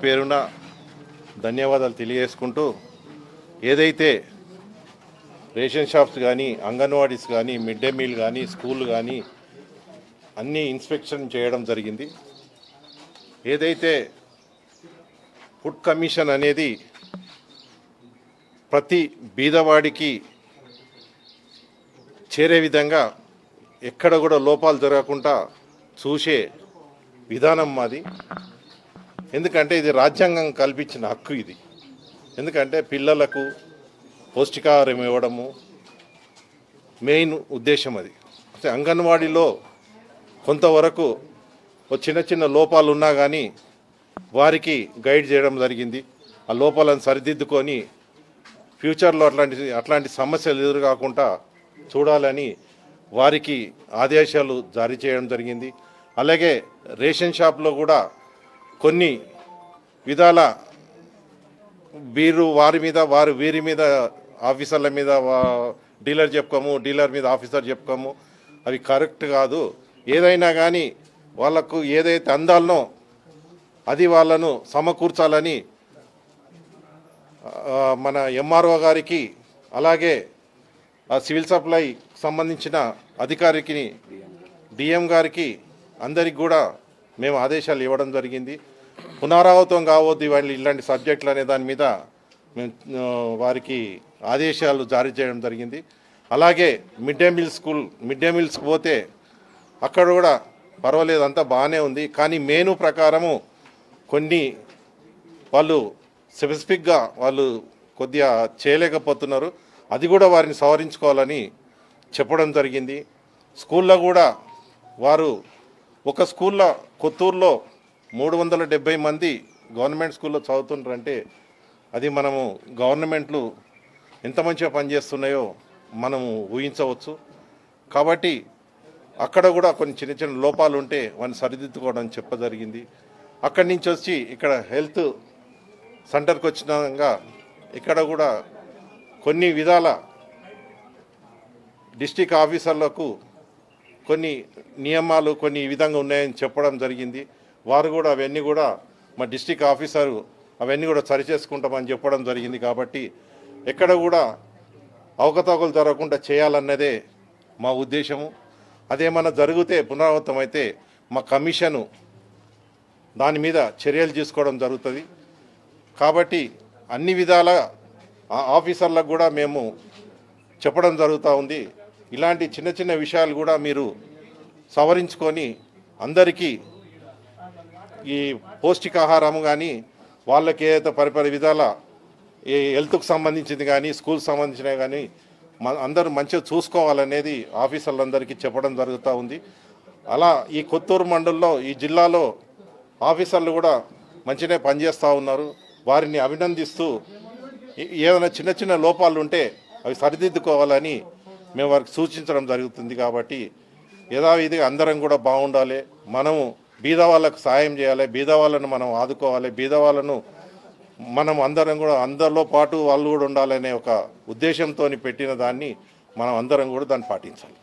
పేరున ధన్యవాదాలు తెలియజేసుకుంటూ, ఏదైతే రేషన్ షాప్స్ కానీ, అంగన్వాడీస్ కానీ, మిడ్ డే మీల్ కానీ, స్కూల్ కానీ అన్నీ ఇన్స్పెక్షన్ చేయడం జరిగింది. ఏదైతే ఫుడ్ కమిషన్ అనేది ప్రతి బీదవాడికి చేరే విధంగా ఎక్కడ కూడా లోపాలు జరగకుండా చూసే విధానం మాది. ఎందుకంటే ఇది రాజ్యాంగం కల్పించిన హక్కు. ఇది ఎందుకంటే పిల్లలకు పౌష్టికాహారం ఇవ్వడము మెయిన్ ఉద్దేశం. అది అంగన్వాడీలో కొంతవరకు చిన్న చిన్న లోపాలు ఉన్నా కానీ వారికి గైడ్ చేయడం జరిగింది. ఆ లోపాలను సరిదిద్దుకొని ఫ్యూచర్లో అట్లాంటి సమస్యలు ఎదురు కాకుండా చూడాలని వారికి ఆదేశాలు జారీ చేయడం జరిగింది. అలాగే రేషన్ షాప్లో కూడా కొన్ని విధాల వీరి మీద ఆఫీసర్ల మీద డీలర్ చెప్పుకోము, డీలర్ మీద ఆఫీసర్ చెప్పుకోము, అవి కరెక్ట్ కాదు. ఏదైనా కానీ వాళ్ళకు ఏదైతే అందాలనో అది వాళ్ళను సమకూర్చాలని మన ఎంఆర్ఓ గారికి, అలాగే సివిల్ సప్లై సంబంధించిన అధికారికి, డిఎం గారికి అందరికి కూడా మేము ఆదేశాలు ఇవ్వడం జరిగింది. పునరావృతం కావద్దు ఇలాంటి సబ్జెక్టులు అనే దాని మీద మేము వారికి ఆదేశాలు జారీ చేయడం జరిగింది. అలాగే మిడ్ డే మీల్స్కి పోతే అక్కడ కూడా పర్వాలేదు, అంతా బాగానే ఉంది. కానీ మెనూ ప్రకారము కొన్ని వాళ్ళు స్పెసిఫిక్గా వాళ్ళు కొద్దిగా చేయలేకపోతున్నారు. అది కూడా వారిని సవరించుకోవాలని చెప్పడం జరిగింది. స్కూల్లో కూడా వారు ఒక స్కూల్లో కొత్తూరులో 370 మంది గవర్నమెంట్ స్కూల్లో చదువుతుంటారంటే అది మనము గవర్నమెంట్లు ఎంత మంచిగా పనిచేస్తున్నాయో మనము ఊహించవచ్చు. కాబట్టి అక్కడ కూడా కొన్ని చిన్న చిన్న లోపాలు ఉంటే వాటిని సరిదిద్దుకోవడం చెప్పజరిగింది. అక్కడి నుంచి వచ్చి ఇక్కడ హెల్త్ సెంటర్కి వచ్చినాక ఇక్కడ కూడా కొన్ని విధాల డిస్ట్రిక్ట్ ఆఫీసర్లకు కొన్ని నియమాలు కొన్ని ఈ విధంగా ఉన్నాయని చెప్పడం జరిగింది. వారు కూడా అవన్నీ కూడా మా డిస్ట్రిక్ట్ ఆఫీసరు అవన్నీ కూడా సరిచేసుకుంటామని చెప్పడం జరిగింది. కాబట్టి ఎక్కడ కూడా అవకతవకలు జరగకుండా చేయాలన్నదే మా ఉద్దేశము. అదేమన్నా జరిగితే పునరావృతం అయితే మా కమిషను దాని మీద చర్యలు తీసుకోవడం జరుగుతుంది. కాబట్టి అన్ని విధాల ఆఫీసర్లకు కూడా మేము చెప్పడం జరుగుతూ ఉంది. ఇలాంటి చిన్న చిన్న విషయాలు కూడా మీరు సవరించుకొని అందరికీ ఈ పౌష్టికాహారం కానీ వాళ్ళకి ఏదైతే పరిపరి విధాల ఈ హెల్త్కు సంబంధించింది కానీ స్కూల్కి సంబంధించినవి కానీ అందరూ మంచిగా చూసుకోవాలనేది ఆఫీసర్లందరికీ చెప్పడం జరుగుతూ ఉంది. అలా ఈ కొత్తూరు మండలంలో ఈ జిల్లాలో ఆఫీసర్లు కూడా మంచిగానే పనిచేస్తూ ఉన్నారు. వారిని అభినందిస్తూ ఏదైనా చిన్న చిన్న లోపాలు ఉంటే అవి సరిదిద్దుకోవాలని మేము వారికి సూచించడం జరుగుతుంది. కాబట్టి యథావిధిగా అందరం కూడా బాగుండాలి, మనము బీద వాళ్ళకు సాయం చేయాలి, బీద వాళ్ళను మనం ఆదుకోవాలి, బీద వాళ్ళను మనం అందరం కూడా అందరిలో పాటు వాళ్ళు కూడా ఉండాలనే ఒక ఉద్దేశంతో పెట్టిన దాన్ని మనం అందరం కూడా దాన్ని పాటించాలి.